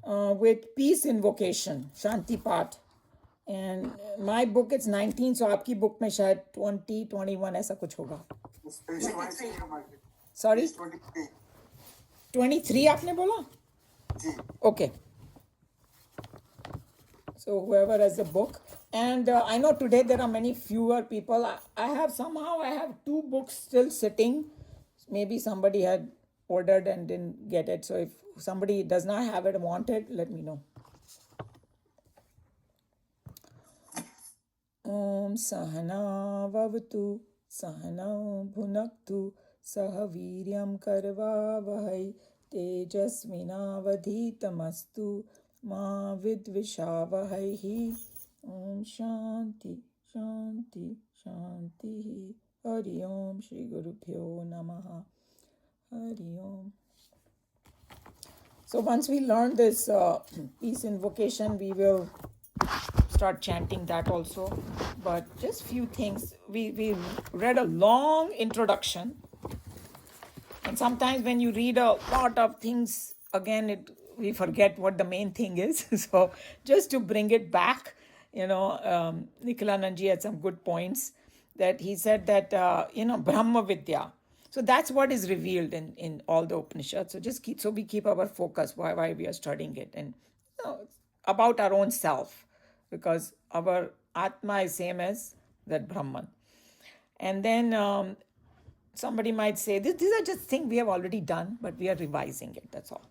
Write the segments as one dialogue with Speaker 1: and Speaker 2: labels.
Speaker 1: with peace invocation, Shanti Path. And my book it's 19, so आपकी book में शायद 20, 21 ऐसा कुछ होगा. Sorry? 23 आपने बोला? Okay. So whoever has the book. And I know today there are many fewer people. I have 2 books still sitting. Maybe somebody had ordered and didn't get it. So if somebody does not have it and want it, let me know. Om Sahana Vavatu Sahana Bhunaktu Saha Viryam Karva Vahai Tejasvinavadhitamastu Ma Vidvishavahai. Om Shanti Shanti Shanti Hari Om Shri Guru Pyo Namaha Hari Om. So once we learn this peace invocation, we will start chanting that also. But just few things. We read a long introduction. And sometimes when you read a lot of things, again, we forget what the main thing is. So just to bring it back, Nikhilanand ji had some good points that he said that, Brahma Vidya. So that's what is revealed in all the Upanishads. So we keep our focus why we are studying it, and about our own self, because our Atma is same as that Brahman. And then somebody might say, these are just things we have already done, but we are revising it, that's all.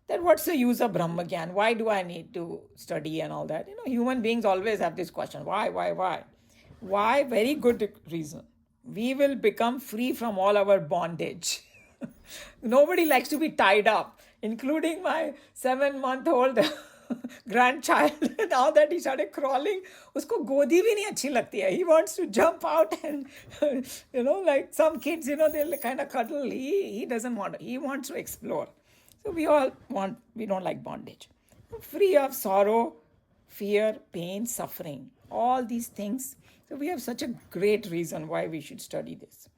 Speaker 1: Then what's the use of Brahma Gyan? Why do I need to study and all that? Human beings always have this question, why? Why? Very good reason. We will become free from all our bondage. Nobody likes to be tied up, including my 7-month-old grandchild. Now that he started crawling, usko godi bhi nahi achhi lagti hai. He wants to jump out and, like some kids, they'll kind of cuddle. He doesn't want, he wants to explore. So we don't like bondage. Free of sorrow, fear, pain, suffering, all these things. So we have such a great reason why we should study this.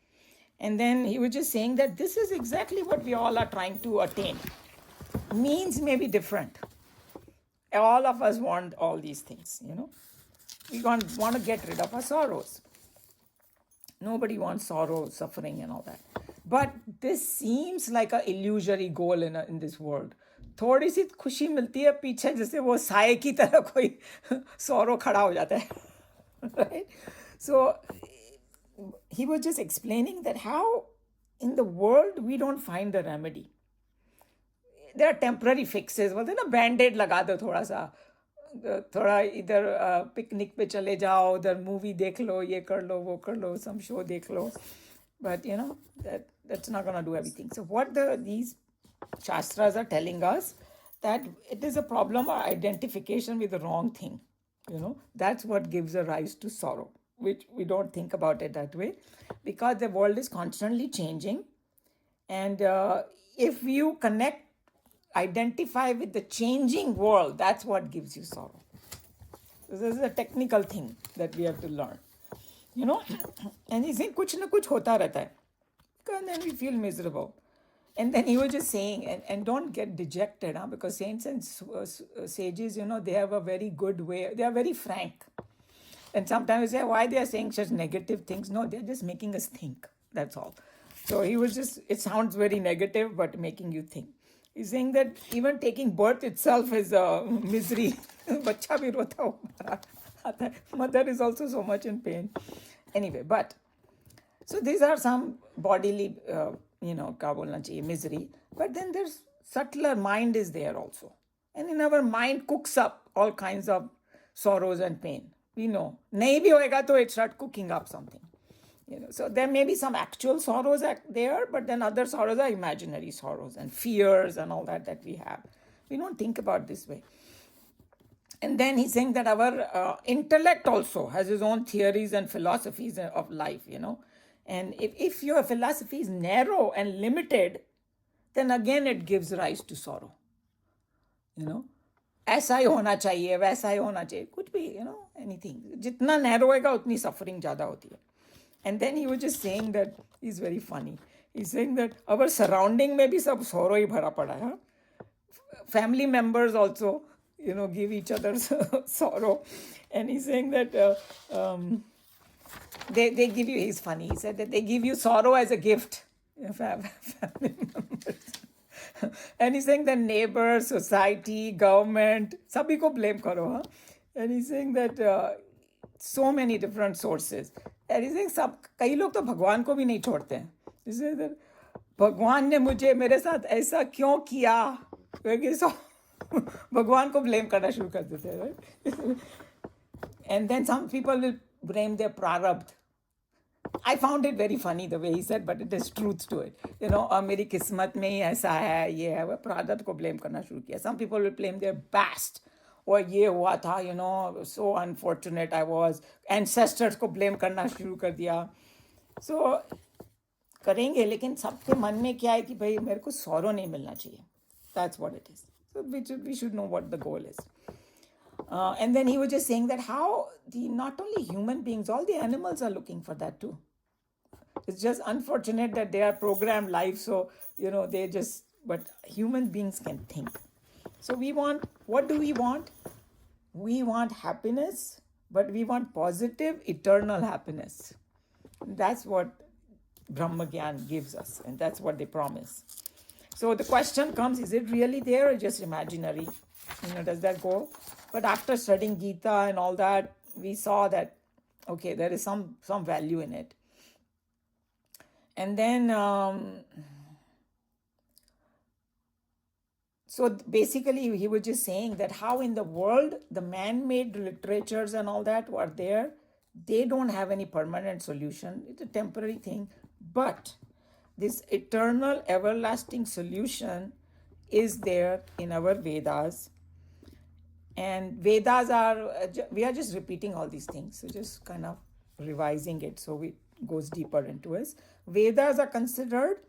Speaker 1: And then he was just saying that this is exactly what we all are trying to attain. Means may be different. All of us want all these things, We want to get rid of our sorrows. Nobody wants sorrow, suffering and all that. But this seems like an illusory goal in this world. थोड़ी सी खुशी मिलती है पीछे, जैसे वो साए की तरह कोई sorrow खड़ा हो जाता है. Right? So he was just explaining that how in the world we don't find the remedy. There are temporary fixes. बोलते ना बैंडेड लगा दो थोड़ा सा, थोड़ा इधर पिकनिक पे चले जाओ, उधर मूवी देख लो, ये कर लो, वो कर लो, some show देख लो. But that's not going to do everything. So what these shastras are telling us, that it is a problem of identification with the wrong thing. That's what gives a rise to sorrow, which we don't think about it that way, because the world is constantly changing. And if you identify with the changing world, that's what gives you sorrow. So this is a technical thing that we have to learn. And he's saying kuch na kuch hota rehta hai. And then we feel miserable. And then he was just saying, and don't get dejected, because saints and sages, they have a very good way. They are very frank. And sometimes we say, why they are saying such negative things? No, they're just making us think. That's all. So he was just, it sounds very negative, but making you think. He's saying that even taking birth itself is a misery. Bacha bhi rota ho. Mother is also so much in pain. Anyway, but so these are some bodily, kya bolna chahiye, misery. But then there's subtler mind is there also. And in our mind cooks up all kinds of sorrows and pain. We know. Nahi bhi hoega to it start cooking up something. So there may be some actual sorrows there, but then other sorrows are imaginary sorrows and fears and all that we have. We don't think about this way. And then he's saying that our intellect also has his own theories and philosophies of life, And if your philosophy is narrow and limited, then again it gives rise to sorrow. ऐसा ही होना चाहिए, वैसा ही होना चाहिए, कुछ भी, anything. जितना narrow होगा उतनी suffering ज़्यादा होती है. And then he was just saying that, he's very funny. He's saying that our surrounding में भी सब sorrow ही भरा पड़ा है. family members also, give each other sorrow. And he's saying that they give you, he's funny, he said that they give you sorrow as a gift. Family members. And he's saying that neighbor, society, government, sabhi ko blame karo, huh? And he's saying that so many different sources. And he's saying सब कई लोग तो भगवान को भी नहीं छोड़ते हैं. He says that भगवान ने मुझे मेरे साथ ऐसा क्यों किया, क्योंकि so भगवान को blame करना शुरू कर देते हैं, right? And then some people will blame their prarabdh. I found it very funny the way he said, but it is truth to it. मेरी किस्मत में ही ऐसा है, ये है, वो प्रारब्ध को blame करना शुरू किया. Some people will blame their past. और ये हुआ था, so unfortunate I was. Ancestors को blame करना शुरू कर दिया. So करेंगे, लेकिन सबके मन में क्या है कि भाई मेरे को sorrow नहीं मिलना चाहिए. That's what it is. So we should know what the goal is. And then he was just saying that how not only human beings, all the animals are looking for that too. It's just unfortunate that they are programmed live, so but human beings can think. So what do we want? We want happiness, but we want positive, eternal happiness. That's what Brahma Gyan gives us, and that's what they promise. So the question comes, is it really there or just imaginary? Does that go? But after studying Gita and all that, we saw that, okay, there is some value in it. And then, so basically he was just saying that how in the world, the man-made literatures and all that were there, they don't have any permanent solution. It's a temporary thing. But this eternal, everlasting solution is there in our Vedas. And Vedas we are just repeating all these things, so just kind of revising it so it goes deeper into us. Vedas are considered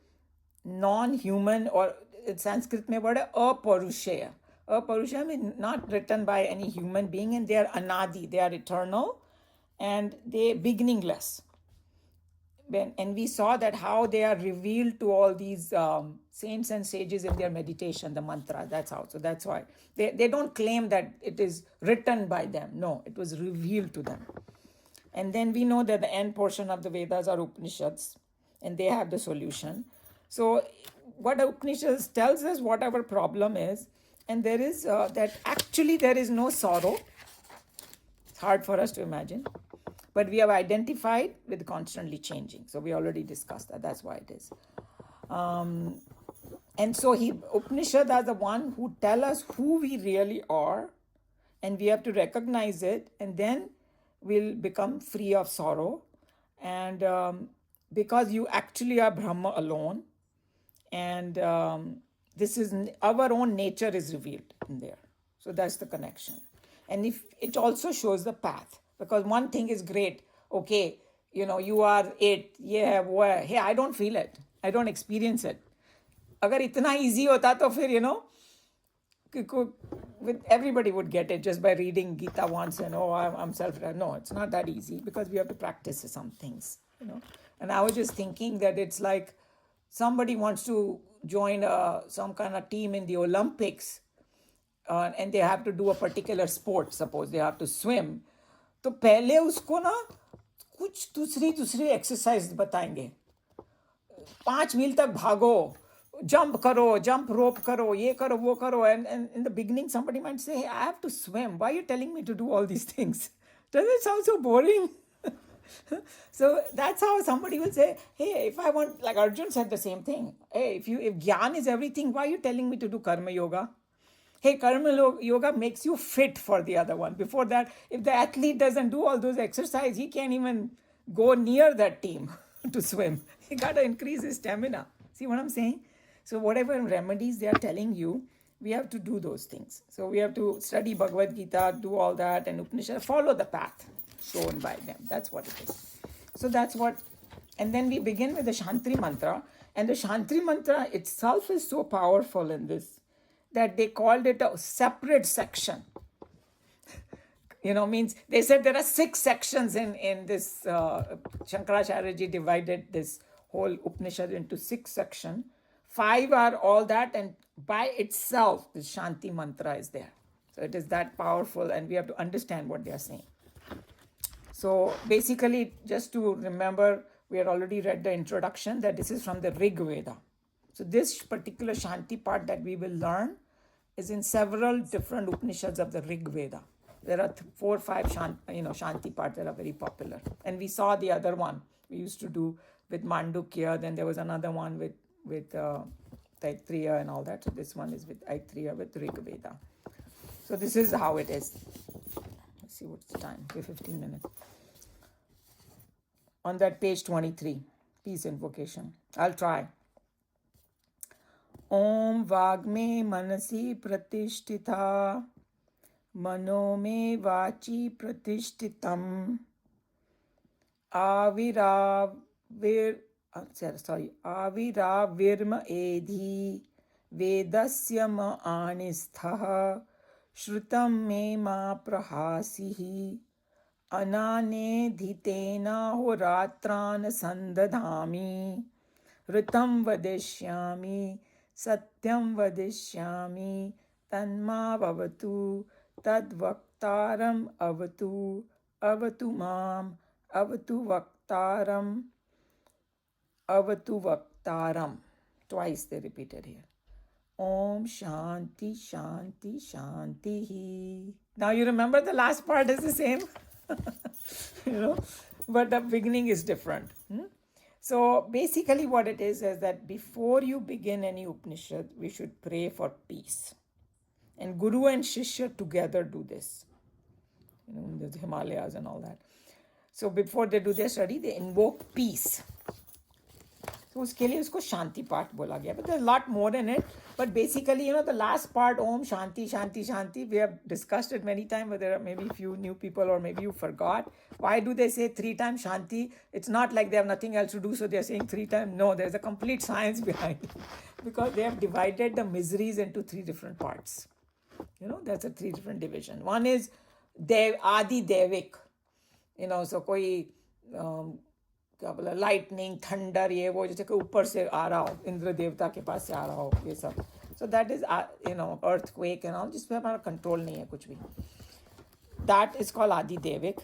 Speaker 1: non-human, or in Sanskrit mein word hai aparushaya. Aparushaya means not written by any human being, and they are anadi, they are eternal, and they beginningless. And we saw that how they are revealed to all these saints and sages in their meditation, the mantra, that's how. So that's why. They don't claim that it is written by them. No, it was revealed to them. And then we know that the end portion of the Vedas are Upanishads, and they have the solution. So what Upanishads tells us what our problem is, and there is that actually there is no sorrow. It's hard for us to imagine. But we have identified with constantly changing. So we already discussed that. That's why it is. And so Upanishads are the one who tell us who we really are, and we have to recognize it, and then we'll become free of sorrow. And because you actually are Brahma alone, and this is our own nature is revealed in there. So that's the connection. And if it also shows the path. Because one thing is great, okay, you are it, yeah, hey, I don't feel it, I don't experience it. Agar itna easy hota to fir, everybody would get it just by reading Gita once and, I'm self. No, it's not that easy because we have to practice some things, And I was just thinking that it's like somebody wants to join some kind of team in the Olympics, and they have to do a particular sport, suppose they have to swim. तो पहले उसको ना कुछ दूसरी exercise बताएंगे. 5 मील तक भागो, jump karo, jump rope karo, ye karo, wo karo. And in the beginning, somebody might say, hey, I have to swim. Why are you telling me to do all these things? Doesn't it sound so boring? So that's how somebody will say, hey, if I want, like Arjun said the same thing. Hey, if Gyan is everything, why are you telling me to do Karma Yoga? Hey, Karma Yoga makes you fit for the other one. Before that, if the athlete doesn't do all those exercises, he can't even go near that team to swim. He got to increase his stamina. See what I'm saying? So whatever remedies they are telling you, we have to do those things. So we have to study Bhagavad Gita, do all that, and Upanishad, follow the path shown by them. That's what it is. So that's what, and then we begin with the Shantri Mantra. And the Shantri Mantra itself is so powerful in this, that they called it a separate section. Means they said there are 6 sections in this. Shankaracharya ji divided this whole Upanishad into 6 sections. 5 are all that, and by itself, the Shanti mantra is there. So it is that powerful, and we have to understand what they are saying. So basically, just to remember, we had already read the introduction that this is from the Rig Veda. So this particular Shanti part that we will learn is in several different Upanishads of the Rig Veda. There are 4 or 5 Shanti parts that are very popular. And we saw the other one we used to do with Mandukya. Then there was another one with Taittiriya and all that. So this one is with Taittiriya with Rig Veda. So this is how it is. Let's see what's the time. Okay, 15 minutes. On that page 23, peace invocation. I'll try. Om Vagme Manasi Pratishthita Mano Me Vachi Pratishtitam Aviravirma Edhi Vedasya Ma Anistha Shrutam Me Ma Prahasihi Anane Dhitena Horatran Sandadhami Ritam Vadishyami Satyam Vadishyami Tanma Vavatu Tadvaktaram Avatu Avatu Mam Avatu Vaktaram. Twice they repeated here. Om Shanti Shanti Shanti. Now you remember the last part is the same, but the beginning is different. So basically what it is that before you begin any Upanishad, we should pray for peace. And Guru and Shishya together do this. In the Himalayas and all that. So before they do their study, they invoke peace. So uske liye usko Shanti part bola gaya. But there's a lot more in it. But basically, the last part, Om Shanti Shanti Shanti, we have discussed it many times, but there are maybe a few new people or maybe you forgot. Why do they say 3 times Shanti? It's not like they have nothing else to do, so they're saying 3 times. No, there's a complete science behind it. Because they have divided the miseries into 3 different parts. That's a 3 different division. One is Adi Devik. So कोई क्या बोला lightning, thunder, ये वो जैसे कि ऊपर से आ रहा हो, इंद्र देवता के पास से आ रहा हो, ये सब. So that is earthquake and all, जिसमें हमारा control नहीं है कुछ भी. That is called Adi Devik.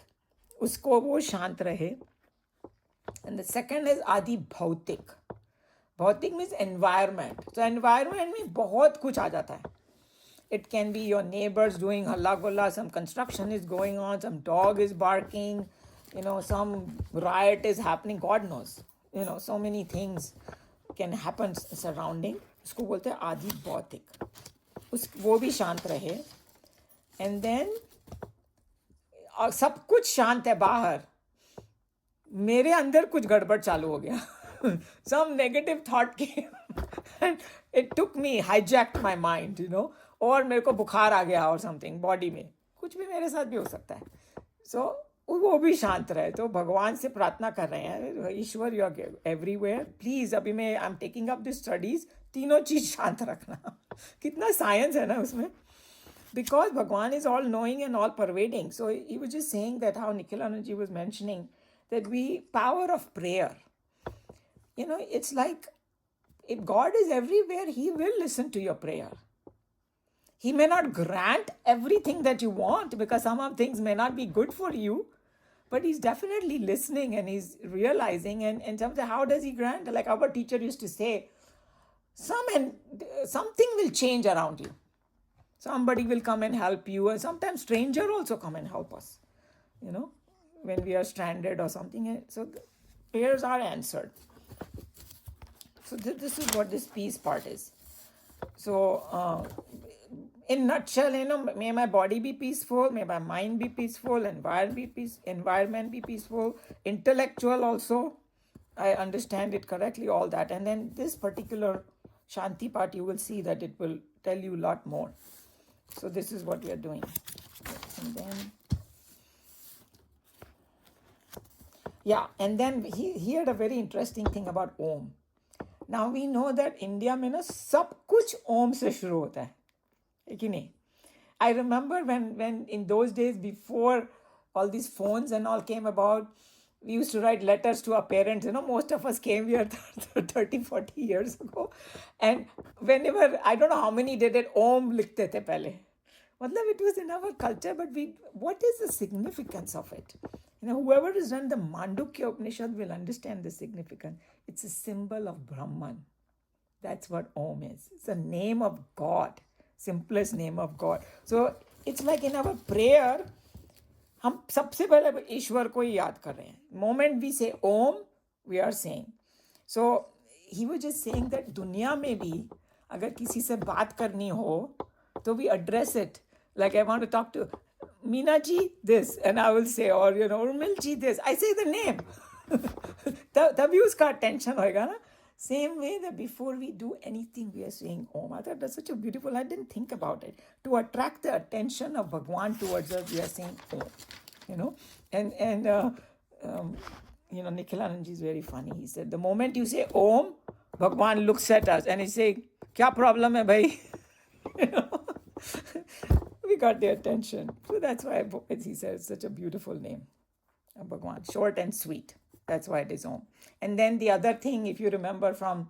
Speaker 1: उसको वो शांत रहे. And the second is Adi Bhautik. Bhautik means environment. So environment में बहुत कुछ आ जाता है. It can be your neighbors doing halla gulla, some construction is going on, some dog is barking, some riot is happening, God knows. So many things can happen surrounding. उसको बोलते हैं आदि भौतिक. वो भी शांत रहे. And then सब कुछ शांत है बाहर. मेरे अंदर कुछ गड़बड़ चालू हो गया. Some negative thought came and it took me, hijacked my mind, और मेरे को बुखार आ गया और समथिंग बॉडी में. कुछ भी मेरे साथ भी हो सकता है. सो वो भी शांत रहे. तो भगवान से प्रार्थना कर रहे हैं, ईश्वर यू आर एवरीवेयर, प्लीज अभी मैं I am taking up this studies, तीनों चीज शांत रखना. कितना साइंस है ना उसमें. Because Bhagwan is all knowing and all pervading. So he was just saying that how Nikhilanandaji was mentioning that power of prayer. It's like if God is everywhere, he will listen to your prayer. He may not grant everything that you want because some of things may not be good for you, but he's definitely listening and he's realizing. And sometimes, how does he grant? Like our teacher used to say, something will change around you. Somebody will come and help you, and sometimes stranger also come and help us, when we are stranded or something. So prayers are answered. So this is what this peace part is. So in nutshell, may my body be peaceful, may my mind be peaceful, environment be peaceful, intellectual also, I understand it correctly, all that. And then this particular Shanti part, you will see that it will tell you a lot more. So this is what we are doing. And then he had a very interesting thing about Om. Now we know that India में ना सब कुछ Om से शुरू होता है कि नहीं? I remember when in those days before all these phones and all came about, we used to write letters to our parents. Most of us came here 30, 40 years ago. And whenever, I don't know how many did it, Om likhte the pehle. Matlab, it was in our culture, but what is the significance of it? Whoever has done the Mandukya Upanishad will understand the significance. It's a symbol of Brahman. That's what Om is. It's a name of God, simplest name of God. So it's like in our prayer, हम सबसे पहले ईश्वर को ही याद कर रहे हैं. Moment we say Om, we are saying. So he was just saying that दुनिया में भी अगर किसी से बात करनी हो, तो we address it. Like I want to talk to Meena ji this, and I will say, or Urmil ji this. I say the name. तभी उसका attention होएगा ना. Same way that before we do anything, we are saying Om. I thought that's such a beautiful, I didn't think about it. To attract the attention of Bhagwan towards us, we are saying Om. And Nikhilanand is very funny. He said, the moment you say Om, Bhagwan looks at us and he say, kya problem hai bhai? We got their attention. So that's why he said it's such a beautiful name. Bhagwan, short and sweet. That's why it is Om. And then the other thing, if you remember from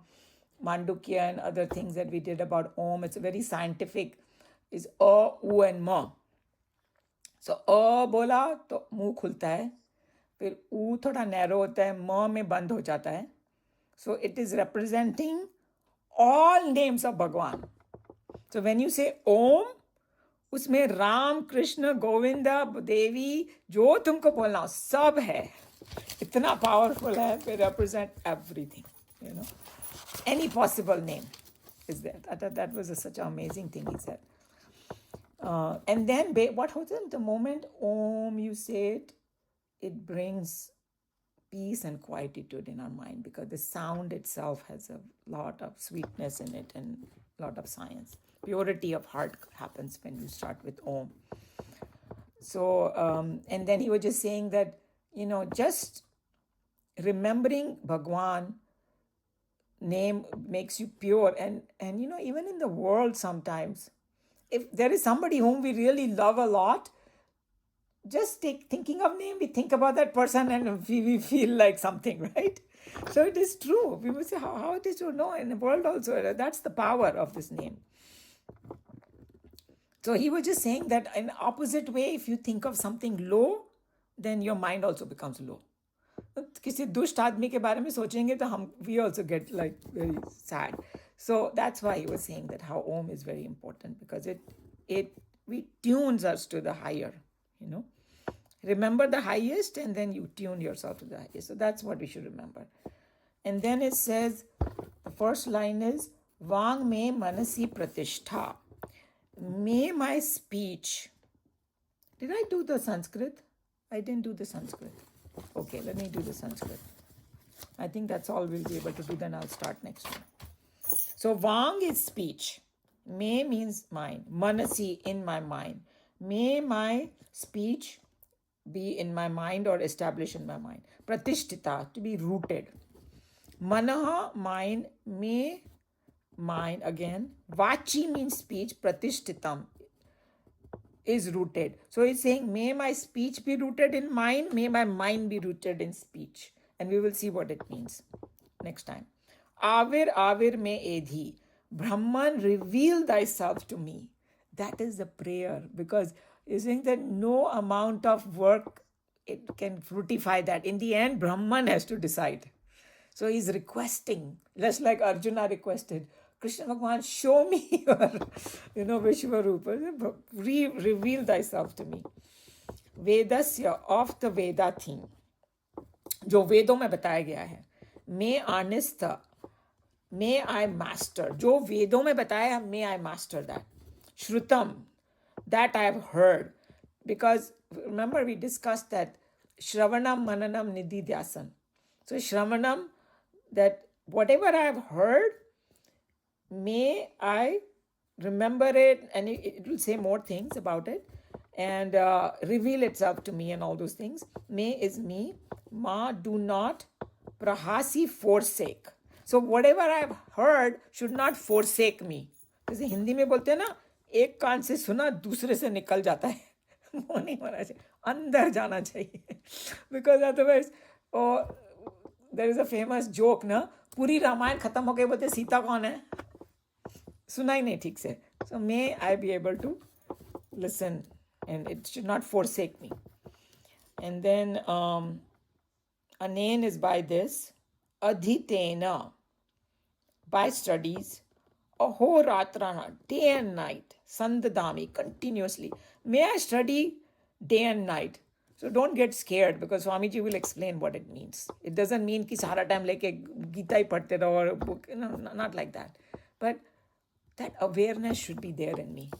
Speaker 1: Mandukya and other things that we did about Om, it's very scientific, is A, U and Ma. So A बोला तो मुंह खुलता है, फिर U थोड़ा narrow होता है, Ma में बंद हो जाता है. So it is representing all names of Bhagwan. So when you say Om, उसमें राम, कृष्ण, गोविंदा, देवी, जो तुमको बोलना हो, सब है. इतना powerful है, they represent everything, Any possible name is there. That was such an amazing thing he said. And then what happens the moment Om you say it brings peace and quietude in our mind, because the sound itself has a lot of sweetness in it and a lot of science. Purity of heart happens when you start with Om. So, and then he was just saying that, just remembering Bhagwan name makes you pure. And even in the world sometimes, if there is somebody whom we really love a lot, just thinking of name, we think about that person and we feel like something, right? So it is true. We will say, how it is true? No, in the world also, that's the power of this name. So he was just saying that in opposite way, if you think of something low, then your mind also becomes low. किसी दुष्ट आदमी के बारे में सोचेंगे तो we also get like very sad. So that's why he was saying that how Om is very important, because it tunes us to the higher, Remember the highest and then you tune yourself to the highest. So that's what we should remember. And then it says, the first line is, Vang me manasi pratishtha. May my speech. Did I do the Sanskrit? I didn't do the Sanskrit. Okay, let me do the Sanskrit. I think that's all we'll be able to do. Then I'll start next one. So Vang is speech. May means mind. Manasi, in my mind. May my speech be in my mind or established in my mind. Pratishtita, to be rooted. Manaha, mind. May, mind again. Vachi means speech. Pratishtitam is rooted. So he's saying, may my speech be rooted in mind, may my mind be rooted in speech. And we will see what it means next time. Avir, avir me edhi. Brahman, reveal thyself to me. That is the prayer, because he's saying that no amount of work it can fructify that. In the end, Brahman has to decide. So he's requesting, just like Arjuna requested, Krishna Bhagwan, show me your, Vishwarupa, reveal thyself to me. Vedasya, of the Veda theme, जो वेदों में बताया गया है. May Anistha, may I master. जो वेदों में बताया, may I master that. Shrutam, that I have heard. Because remember we discussed that Shravanam, Mananam, Nididhyasan. So Shravanam, that whatever I have heard, may I remember it, and it will say more things about it and reveal itself to me and all those things. May is me. Ma, do not. Prahasi, forsake. So whatever I have heard should not forsake me. जैसे हिंदी में बोलते हैं ना, एक कान से सुना दूसरे से निकल जाता है. वो नहीं होना चाहिए, अंदर जाना चाहिए. Because otherwise और there is a famous joke ना, पूरी रामायण खत्म हो गई बोलते सीता कौन है, सुना ही नहीं ठीक से. So may I be able to listen and it should not forsake me. And then Anain is by this. Adhitena, by studies. Ahoratrana, day and night. Sandadami, continuously. May I study day and night? So don't get scared because Swamiji will explain what it means. It doesn't mean ki sara time leke Gita hi padhte raho or book, not like that. But that awareness should be there in me.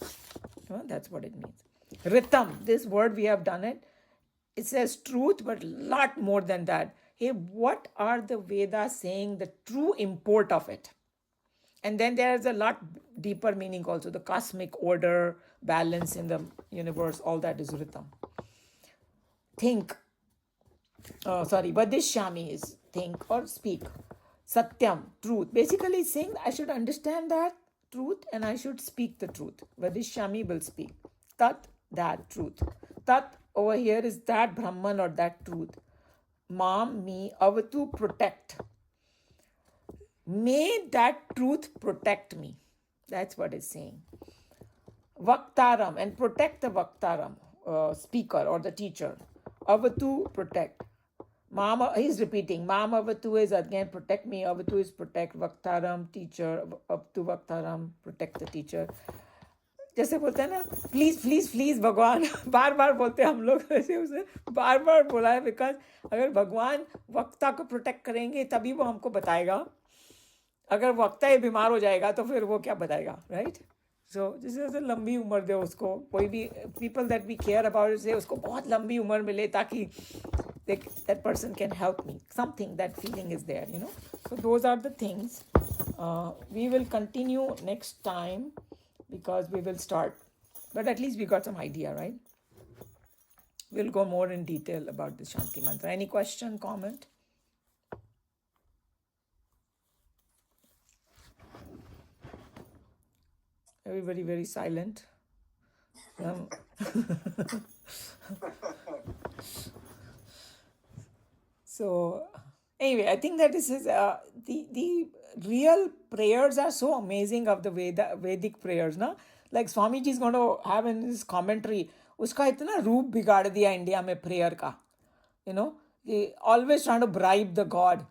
Speaker 1: That's what it means. Ritam, this word we have done it. It says truth, but a lot more than that. Hey, what are the Vedas saying, the true import of it? And then there's a lot deeper meaning also, the cosmic order, balance in the universe, all that is Ritam. Think. Vadishyami is think or speak. Satyam, truth. Basically, it's saying I should understand that truth and I should speak the truth. Vadishyami will speak. Tat, that truth. Tat over here is that Brahman or that truth. Mam, me, avatu, protect. May that truth protect me. That's what it's saying. Vaktaram, and protect the Vaktaram, speaker or the teacher. Avatu, protect. Mama, he's repeating. Mama Avatu is again protect me. Avatu is protect. Vaktaram, teacher. Avatu Vaktaram, protect the teacher. जैसे बोलते हैं ना please please please भगवान, बार बार बोलते हैं हम लोग, वैसे उसे बार बार बोला है बिकॉज अगर भगवान वक्ता को प्रोटेक्ट करेंगे तभी वो हमको बताएगा. अगर वक्ता ही बीमार हो जाएगा तो फिर वो क्या बताएगा, राइट? सो जैसे लंबी उम्र दे उसको, कोई भी people that we care about से उसको बहुत लंबी उम्र मिले ताकि that person can help me. Something, that feeling is there, So those are the things. We will continue next time because we will start. But at least we got some idea, right? We'll go more in detail about the Shanti Mantra. Any question, comment? Everybody very silent. So anyway, I think that this is the real prayers are so amazing of the Vedic prayers, na? Like Swamiji is going to have in his commentary, उसका इतना रूप बिगाड़ दिया India में prayer का, always trying to bribe the God.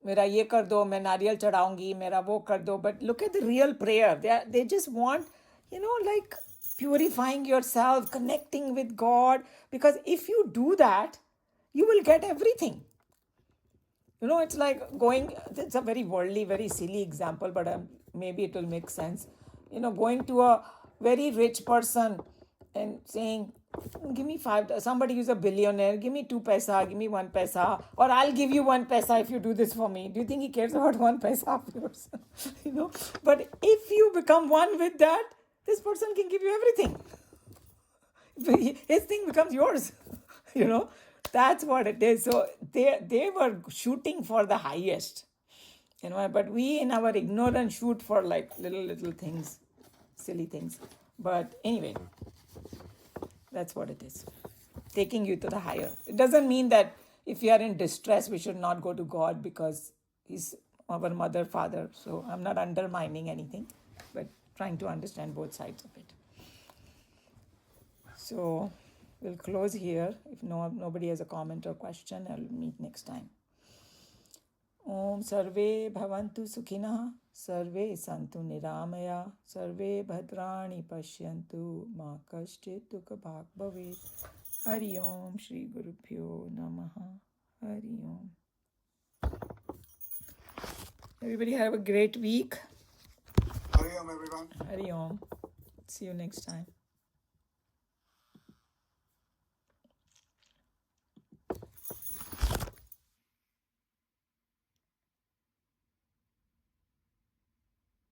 Speaker 1: मेरा ये कर दो, मैं नारियल चढ़ाऊंगी, मेरा वो कर दो. But look at the real prayer. They just want, like purifying yourself, connecting with God. Because if you do that, you will get everything. It's like going, it's a very worldly, very silly example, but maybe it will make sense. Going to a very rich person and saying, give me $5, somebody who's a billionaire, give me 2 paisa, give me 1 paisa, or I'll give you 1 paisa if you do this for me. Do you think he cares about 1 paisa of yours? But if you become one with that, this person can give you everything. His thing becomes yours, That's what it is. So they were shooting for the highest, but we in our ignorance shoot for like little things, silly things. But anyway, that's what it is. Taking you to the higher. It doesn't mean that if you are in distress, we should not go to God because He's our mother, father. So I'm not undermining anything, but trying to understand both sides of it. So we'll close here. If nobody has a comment or question, I'll meet next time. Om Sarve Bhavantu Sukhinah, Sarve Santu Niramaya, Sarve Bhadrani Pashyantu, Ma Kashchit Dukha Bhag Bhavet. Hari Om Shri Guru Pyo Namaha. Hari Om. Everybody have a great week.
Speaker 2: Hari Om, everyone.
Speaker 1: Hari Om. See you next time.